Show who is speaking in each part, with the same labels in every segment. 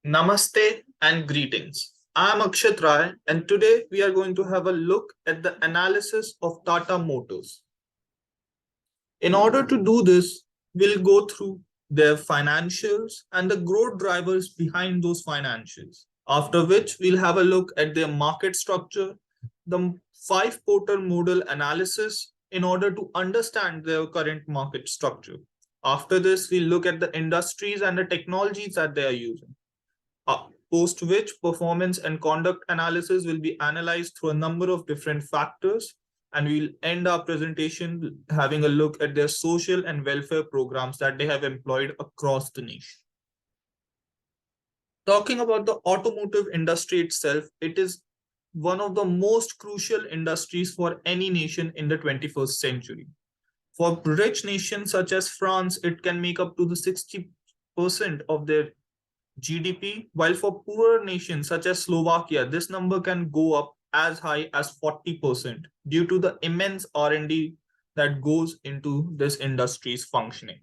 Speaker 1: Namaste and greetings. I am AkshatRai, and today we are going to have a look at the analysis of Tata Motors. In order to do this, we'll go through their financials and the growth drivers behind those financials. After which, we'll have a look at their market structure, the five portal model analysis in order to understand their current market structure. After this, we'll look at the industries and the technologies that they are using. Post which performance and conduct analysis will be analyzed through a number of different factors, and we'll end our presentation having a look at their social and welfare programs that they have employed across the nation. Talking about the automotive industry itself, it is one of the most crucial industries for any nation in the 21st century. For rich nations such as France, it can make up to the 60% of their GDP, while for poorer nations such as Slovakia, this number can go up as high as 40% due to the immense R&D that goes into this industry's functioning.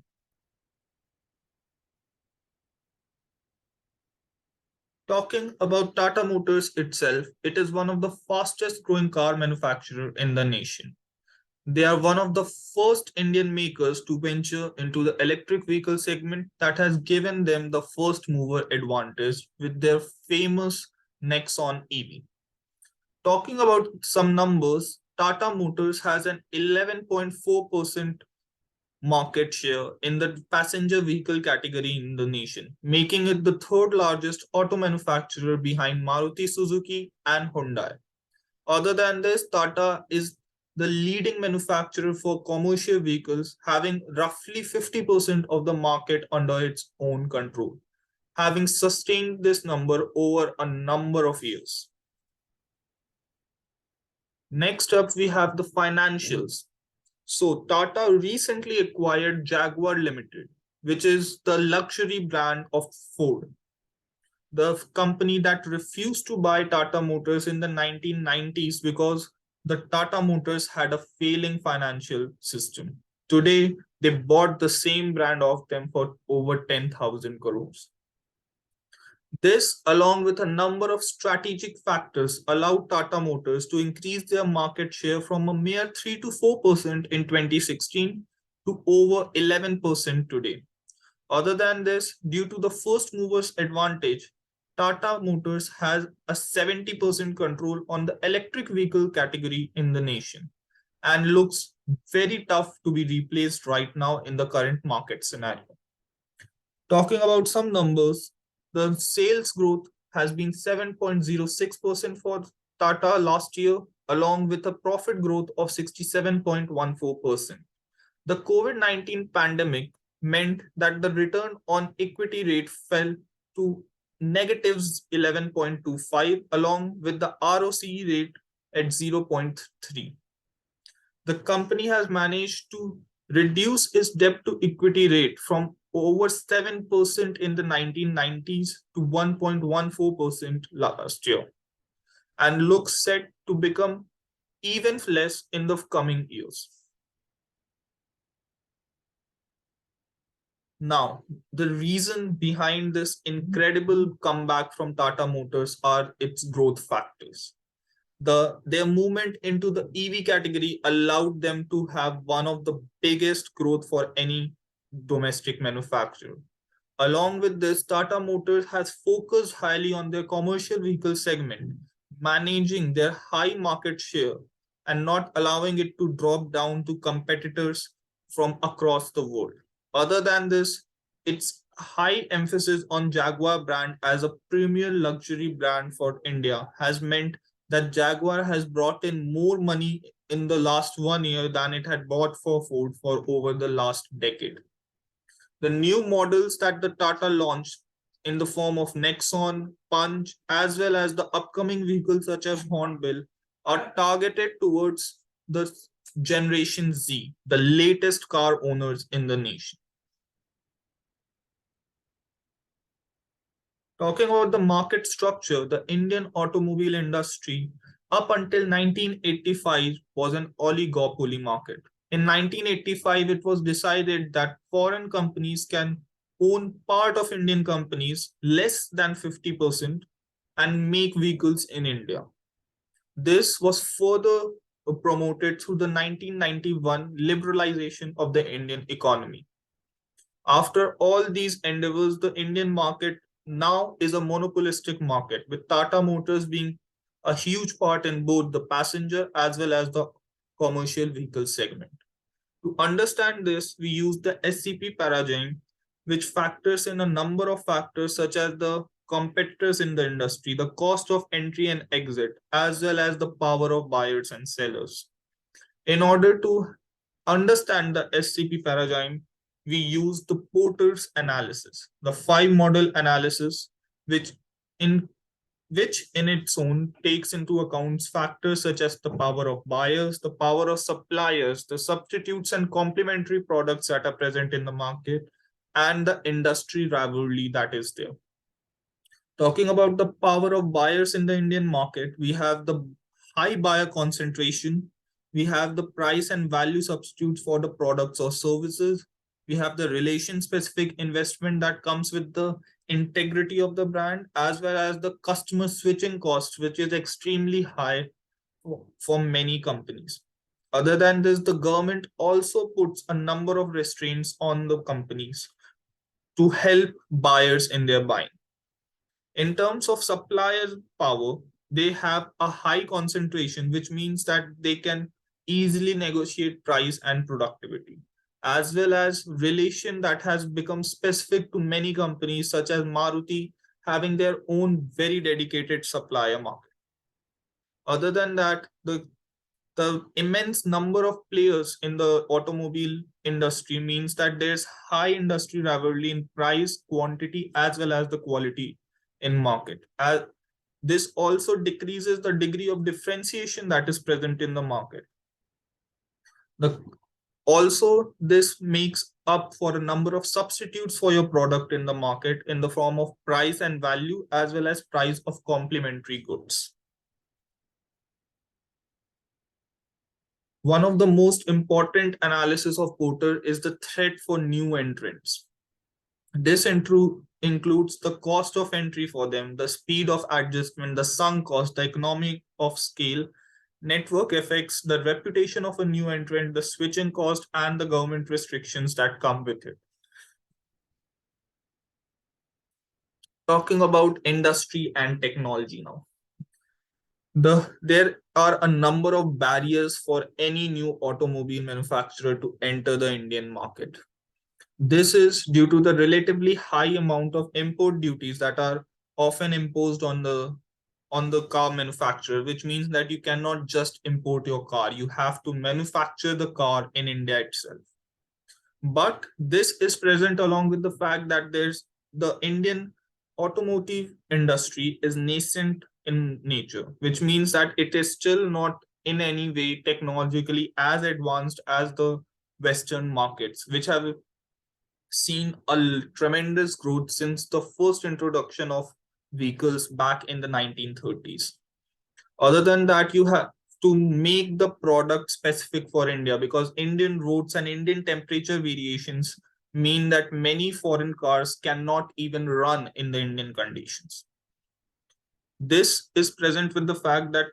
Speaker 1: Talking about Tata Motors itself, it is one of the fastest growing car manufacturer in the nation. They are one of the first Indian makers to venture into the electric vehicle segment that has given them the first mover advantage with their famous Nexon EV. Talking about some numbers, Tata Motors has an 11.4% market share in the passenger vehicle category in the nation, making it the third largest auto manufacturer behind Maruti Suzuki and Hyundai. Other than this, Tata is the leading manufacturer for commercial vehicles, having roughly 50% of the market under its own control, having sustained this number over a number of years. Next up, we have the financials. So, Tata recently acquired Jaguar Limited, which is the luxury brand of Ford, the company that refused to buy Tata Motors in the 1990s because the Tata Motors had a failing financial system. Today, they bought the same brand of them for over 10,000 crores. This, along with a number of strategic factors, allowed Tata Motors to increase their market share from a mere 3 to 4% in 2016 to over 11% today. Other than this, due to the first movers advantage, Tata Motors has a 70% control on the electric vehicle category in the nation and looks very tough to be replaced right now in the current market scenario. Talking about some numbers, the sales growth has been 7.06% for Tata last year, along with a profit growth of 67.14%. The COVID-19 pandemic meant that the return on equity rate fell to negatives 11.25, along with the ROCE rate at 0.3. The company has managed to reduce its debt to equity rate from over 7% in the 1990s to 1.14% last year, and looks set to become even less in the coming years. Now, the reason behind this incredible comeback from Tata Motors are its growth factors. Their movement into the EV category allowed them to have one of the biggest growth for any domestic manufacturer. Along with this, Tata Motors has focused highly on their commercial vehicle segment, managing their high market share and not allowing it to drop down to competitors from across the world. Other than this, its high emphasis on Jaguar brand as a premier luxury brand for India has meant that Jaguar has brought in more money in the last 1 year than it had bought for Ford for over the last decade. The new models that the Tata launched in the form of Nexon, Punch, as well as the upcoming vehicles such as Hornbill are targeted towards the Generation Z, the latest car owners in the nation. Talking about the market structure, the Indian automobile industry up until 1985 was an oligopoly market. In 1985, it was decided that foreign companies can own part of Indian companies, less than 50%, and make vehicles in India. This was further promoted through the 1991 liberalization of the Indian economy. After all these endeavors, the Indian market now is a monopolistic market, with Tata Motors being a huge part in both the passenger as well as the commercial vehicle segment. To understand this, we use the SCP paradigm, which factors in a number of factors such as the competitors in the industry, the cost of entry and exit, as well as the power of buyers and sellers. In order to understand the SCP paradigm, we use the Porter's analysis, the five model analysis, which in its own takes into account factors such as the power of buyers, the power of suppliers, the substitutes and complementary products that are present in the market, and the industry rivalry that is there. Talking about the power of buyers in the Indian market, we have the high buyer concentration, we have the price and value substitutes for the products or services, we have the relation specific investment that comes with the integrity of the brand, as well as the customer switching cost, which is extremely high for many companies. Other than this, the government also puts a number of restraints on the companies to help buyers in their buying. In terms of suppliers power, they have a high concentration, which means that they can easily negotiate price and productivity, as well as relation that has become specific to many companies such as Maruti having their own very dedicated supplier market. Other than that, the immense number of players in the automobile industry means that there's high industry rivalry in price, quantity, as well as the quality in market. As this also decreases the degree of differentiation that is present in the market. Also, this makes up for a number of substitutes for your product in the market in the form of price and value, as well as price of complementary goods. One of the most important analysis of Porter is the threat for new entrants. This includes the cost of entry for them, the speed of adjustment, the sunk cost, the economic of scale, network effects, the reputation of a new entrant, the switching cost, and the government restrictions that come with it. Talking about industry and technology now. There are a number of barriers for any new automobile manufacturer to enter the Indian market. This is due to the relatively high amount of import duties that are often imposed on the car manufacturer, which means that you cannot just import your car. You have to manufacture the car in India itself. But this is present along with the fact that the Indian automotive industry is nascent in nature, which means that it is still not in any way technologically as advanced as the Western markets, which have seen a tremendous growth since the first introduction of vehicles back in the 1930s. Other than that, you have to make the product specific for India, because Indian roads and Indian temperature variations mean that many foreign cars cannot even run in the Indian conditions. This is present with the fact that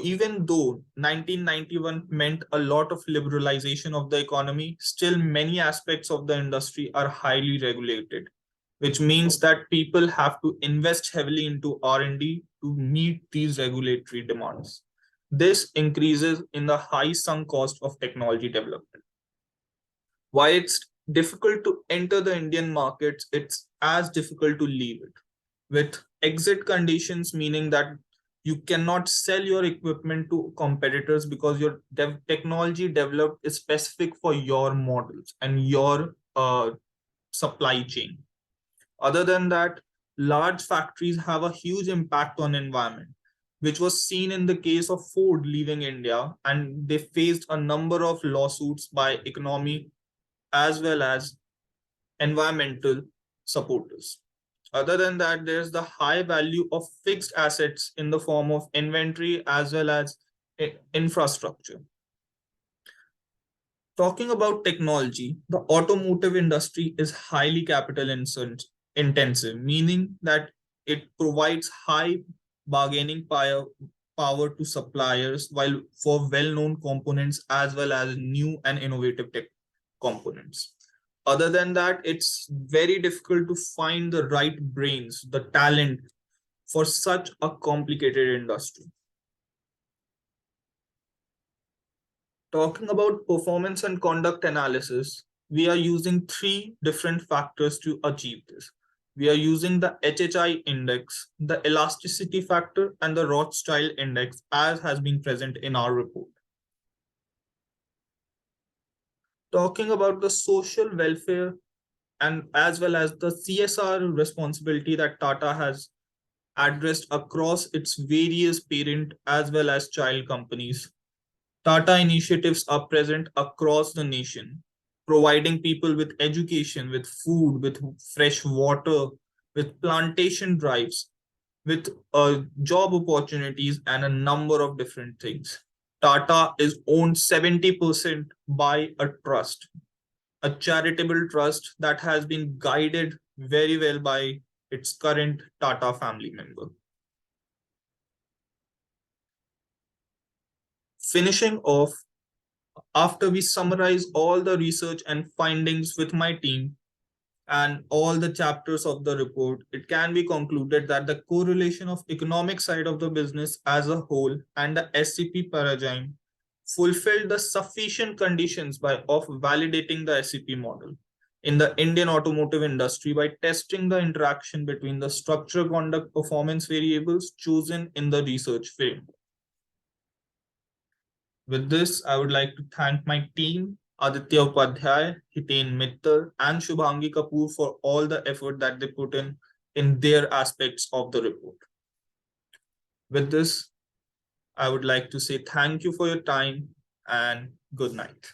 Speaker 1: even though 1991 meant a lot of liberalization of the economy, still many aspects of the industry are highly regulated, which means that people have to invest heavily into R&D to meet these regulatory demands. This increases in the high sunk cost of technology development. Why it's difficult to enter the Indian markets, it's as difficult to leave it, with exit conditions, meaning that you cannot sell your equipment to competitors because your technology developed is specific for your models and your supply chain. Other than that, large factories have a huge impact on environment, which was seen in the case of Ford leaving India, and they faced a number of lawsuits by economy as well as environmental supporters. Other than that, there's the high value of fixed assets in the form of inventory as well as infrastructure. Talking about technology, the automotive industry is highly intensive, meaning that it provides high bargaining power to suppliers while for well-known components as well as new and innovative tech components. Other than that, it's very difficult to find the right brains, the talent for such a complicated industry. Talking about performance and conduct analysis, we are using three different factors to achieve this. We are using the HHI index, the elasticity factor, and the Rothschild index as has been present in our report. Talking about the social welfare and as well as the CSR responsibility that Tata has addressed across its various parent as well as child companies. Tata initiatives are present across the nation, providing people with education, with food, with fresh water, with plantation drives, with job opportunities, and a number of different things. Tata is owned 70% by a trust, a charitable trust that has been guided very well by its current Tata family member. Finishing off, after we summarize all the research and findings with my team and all the chapters of the report, it can be concluded that the correlation of economic side of the business as a whole and the SCP paradigm fulfilled the sufficient conditions of validating the SCP model in the Indian automotive industry by testing the interaction between the structure conduct performance variables chosen in the research frame. With this, I would like to thank my team, Aditya Upadhyay, Hiten Mittal, and Shubhangi Kapoor for all the effort that they put in their aspects of the report. With this, I would like to say thank you for your time and good night.